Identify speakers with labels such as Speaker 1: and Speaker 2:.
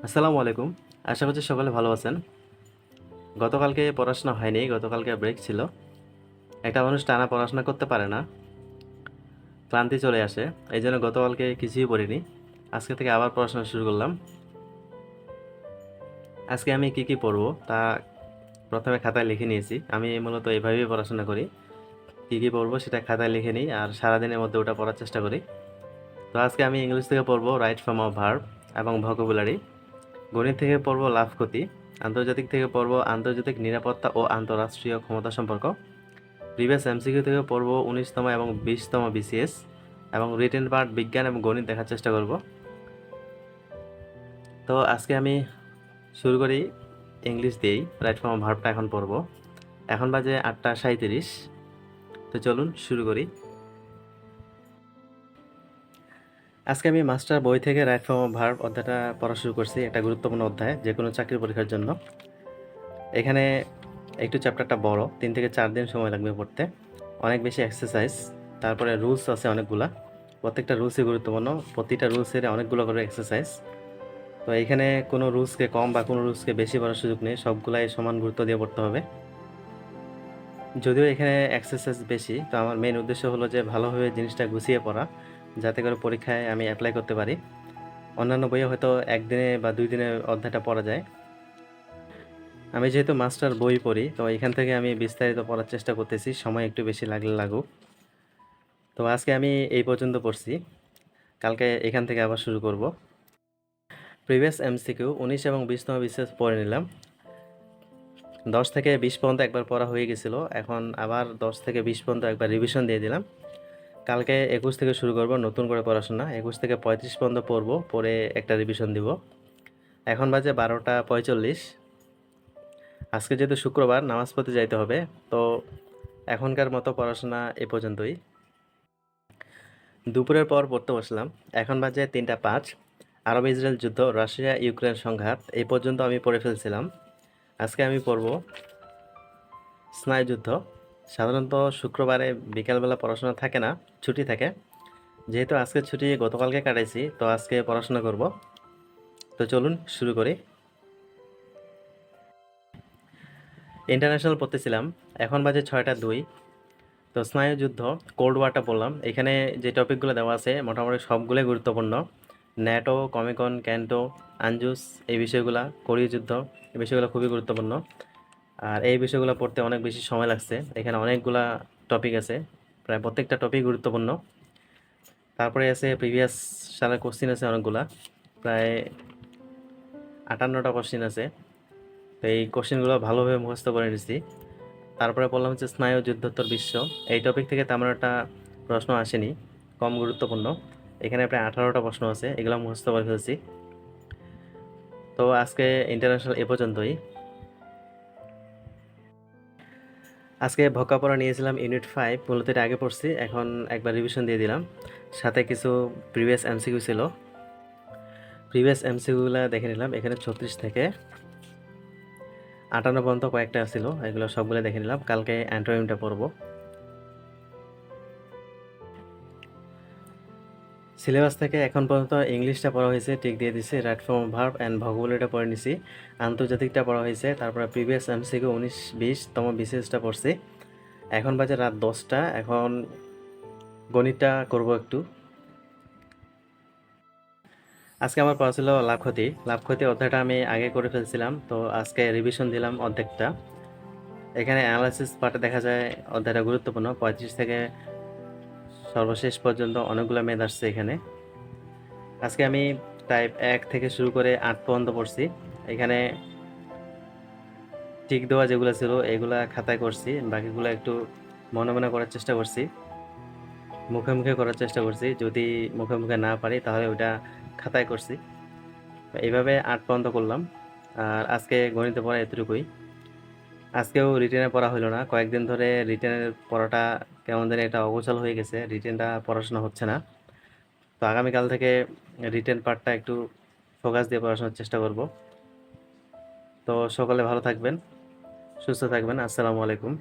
Speaker 1: আসসালামু আলাইকুম। আশা করছি সকলে ভালো আছেন। গতকালকে পড়াশোনা হয়নি, গতকালকে ব্রেক ছিল। একটা মানুষ টানা পড়াশোনা করতে পারে না, ক্লান্তি চলে আসে। এই জন্য গতকালকে কিছুই পড়িনি। আজকে থেকে আবার পড়াশোনা শুরু করলাম। আজকে আমি কি কি পড়বো তা প্রথমে খাতায় লিখে নিয়েছি। আমি মূলত এভাবেই পড়াশোনা করি। কি কি পড়বো সেটা খাতায় লিখে নিই আর সারাদিনের মধ্যে ওটা পড়ার চেষ্টা করি। তো আজকে আমি ইংলিশ থেকে পড়বো রাইট ফর্ম অফ ভার্ব এবং ভোকাবুলারি। গণিত থেকে পড়বো লাভ ক্ষতি। আন্তর্জাতিক থেকে পড়বো আন্তর্জাতিক নিরাপত্তা ও আন্তঃরাষ্ট্রীয় ক্ষমতা সম্পর্ক। প্রিভিয়াস এমসিকিউ থেকে পড়ব 19তম এবং 20তম বিসিএস এবং রিটেন পার্ট বিজ্ঞান এবং গণিত দেখার চেষ্টা করব। তো আজকে আমি শুরু করি ইংলিশ দিয়েই। রাইট ফর্ম ভার্বটা এখন পড়ব। এখন বাজে 8টা 37। তো চলুন শুরু করি। আজকে আমি মাস্টার বই থেকে রাইট ফর্ম ভার্ব অধ্যায়টা পড়া শুরু করছি। একটা গুরুত্বপূর্ণ অধ্যায় যে কোনো চাকরির পরীক্ষার জন্য। এখানে একটু চ্যাপ্টারটা বড়, 3 থেকে 4 দিন সময় লাগবে পড়তে। অনেক বেশি এক্সারসাইজ, তারপরে রুলস আছে অনেকগুলা। প্রত্যেকটা রুলসই গুরুত্বপূর্ণ, প্রতিটা রুলসের অনেকগুলো করে এক্সারসাইজ। তো এখানে কোনো রুলসকে কম বা কোনো রুলসকে বেশি পড়ার সুযোগ নেই, সবগুলাই সমান গুরুত্ব দিয়ে পড়তে হবে। যদিও এখানে এক্সারসাইজ বেশি, তো আমার মেইন উদ্দেশ্য হলো যে ভালোভাবে জিনিসটা গুছিয়ে পড়া, যাতে করে পরীক্ষায় আমি অ্যাপ্লাই করতে পারি। অন্যান্য বইয়ে হয়তো একদিনে বা 2 দিনে অধ্যায়টা পড়া যায়। আমি যেহেতু মাস্টার বই পড়ি, তো এখান থেকে আমি বিস্তারিত পড়ার চেষ্টা করতেছি, সময় একটু বেশি লাগলে লাগুক। তো আজকে আমি এই পর্যন্ত পড়ছি, কালকে এখান থেকে আবার শুরু করব। প্রিভিয়াস এমসিকিউ 19 এবং 20তম বিসিএস পড়ে নিলাম। 10 থেকে 20 পর্যন্ত একবার পড়া হয়ে গেছিলো, এখন আবার 10 থেকে 20 পর্যন্ত একবার রিভিশন দিয়ে দিলাম। কালকে 21 থেকে শুরু করব নতুন করে পড়াশোনা। 21 থেকে 35 পর্যন্ত পড়বো, পরে একটা রিভিশন দিব। এখন বাজে 12টা 45। আজকে যেহেতু শুক্রবার, নামাজ পড়তে যাইতে হবে, তো এখনকার মতো পড়াশোনা এ পর্যন্তই। দুপুরের পর পড়তে বসলাম। এখন বাজে 3টা 5। আরব ইসরায়েল যুদ্ধ, রাশিয়া ইউক্রেন সংঘাত এই পর্যন্ত আমি পড়ে ফেলছিলাম। আজকে আমি পড়ব স্নায়ুযুদ্ধ। সাধারণত শুক্রবারে বিকালবেলা পড়াশোনা থাকে না, ছুটি থাকে। যেহেতু আজকে ছুটি গতকালকে কাটাইছি, তো আজকে পড়াশোনা করব। তো চলুন শুরু করি। ইন্টারন্যাশনাল পড়তেছিলাম। এখন বাজে 6টা 2। তো স্নায়ুযুদ্ধ, কোল্ড ওয়ারটা বললাম। এখানে যে টপিকগুলো দেওয়া আছে মোটামুটি সবগুলোই গুরুত্বপূর্ণ। ন্যাটো, কমিকন, ক্যান্টো, আনজুস এই বিষয়গুলা, কোরীয় যুদ্ধ এই বিষয়গুলো খুবই গুরুত্বপূর্ণ। আর এই বিষয়গুলো পড়তে অনেক বেশি সময় লাগছে। এখানে অনেকগুলা টপিক আছে, প্রায় প্রত্যেকটা টপিক গুরুত্বপূর্ণ। তারপরে আছে প্রিভিয়াস সালের কোশ্চিন আছে অনেকগুলা, প্রায় 58টা কোশ্চিন আছে। তো এই কোশ্চিনগুলো ভালোভাবে মুখস্থ করে নিচ্ছি। তারপরে বললাম হচ্ছে স্নায়ু যুদ্ধোত্তর বিশ্ব। এই টপিক থেকে তেমন একটা প্রশ্ন আসেনি, কম গুরুত্বপূর্ণ। এখানে প্রায় 18টা প্রশ্ন আছে, এগুলো মুখস্থ করে ফেলছি। তো আজকে ইন্টারন্যাশনাল এ পর্যন্তই। আজকে ভোকা পড়া নিয়েছিলাম ইউনিট 5, মূলত এটা আগে পড়ছি, এখন একবার রিভিশন দিয়ে দিলাম। সাথে কিছু প্রিভিয়াস এমসিকিউ ছিল, প্রিভিয়াস এমসিকিউগুলো দেখে নিলাম। এখানে 36 থেকে 58 পর্যন্ত কয়েকটা ছিল, এগুলো সবগুলো দেখে নিলাম। কালকে অ্যান্টোনিমটা পড়বো। সিলেবাস থেকে এখন পর্যন্ত ইংলিশটা পড়া হয়েছে, টিক দিয়ে দিছি। রাইট ফর্ম ভার্ব অ্যান্ড ভোকাবুলারিটা পড়ে নিছি। আন্তর্জাতিকটা পড়া হয়েছে, তারপরে প্রিভিয়াস এমসিকিউ 19 20তম বিসিএসটা পড়ছি। এখন বাজে রাত 10টা। এখন গণিতটা করব একটু। আজকে আমার পড়া ছিল লাভ ক্ষতি। লাভ ক্ষতি অধ্যায়টা আমি আগে করে ফেলছিলাম, তো আজকে রিভিশন দিলাম অর্ধেকটা। এখানে অ্যানালাইসিস পার্টে দেখা যায় অধ্যায়টা গুরুত্বপূর্ণ। 35 থেকে সর্বশেষ পর্যন্ত অনেকগুলো মেদ আসছে এখানে। আজকে আমি টাইপ 1 থেকে শুরু করে 8 পর্যন্ত পড়ছি। এখানে টিক দেওয়া যেগুলো ছিল এগুলা খাতায় করছি, বাকিগুলো একটু মনে মনে করার চেষ্টা করছি, মুখে মুখে করার চেষ্টা করছি। যদি মুখে মুখে না পারি তাহলে ওইটা খাতায় করছি। এইভাবে 8 পর্যন্ত করলাম। আর আজকে গণিতে পড়া এতটুকুই। আজকেও রিটেনে পড়া হলো না, কয়েকদিন ধরে রিটেনের পড়াটা কেমন জানি একটা অগোছাল হয়ে গেছে, রিটেনটা পড়াশোনা হচ্ছে না। তো আগামীকাল থেকে রিটেন পার্টটা একটু ফোকাস দিয়ে পড়াশোনার চেষ্টা করব। তো সকলে ভালো থাকবেন, সুস্থ থাকবেন। আসসালামু আলাইকুম।